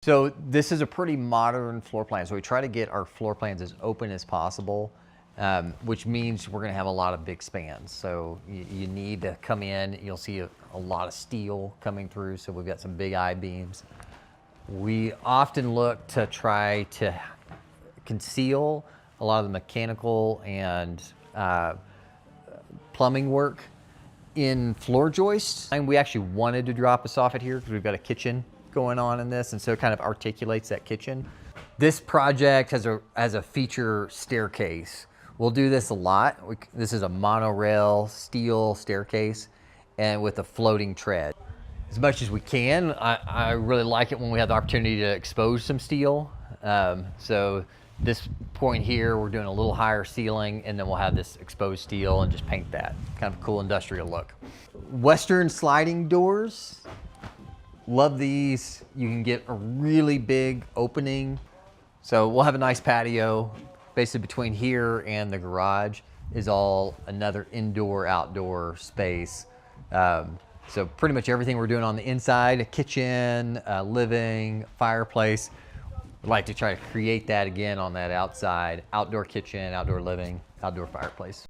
So this is a pretty modern floor plan. So we try to get our floor plans as open as possible, which means we're gonna have a lot of big spans. So you need to come in, you'll see a lot of steel coming through. So we've got some big I-beams. We often look to try to conceal a lot of the mechanical and plumbing work in floor joists. And we actually wanted to drop a soffit here because we've got a kitchen going on in this, and so it kind of articulates that kitchen. This project has a feature staircase. We'll do this a lot. This is a monorail steel staircase and with a floating tread. As much as we can, I really like it when we have the opportunity to expose some steel. So this point here, we're doing a little higher ceiling, and then we'll have this exposed steel and just paint that. Kind of a cool industrial look. Western sliding doors. Love these. You can get a really big opening. So we'll have a nice patio. Basically between here and the garage is all another indoor, outdoor space. So pretty much everything we're doing on the inside, a kitchen, living, fireplace. We'd like to try to create that again on that outside, outdoor kitchen, outdoor living, outdoor fireplace.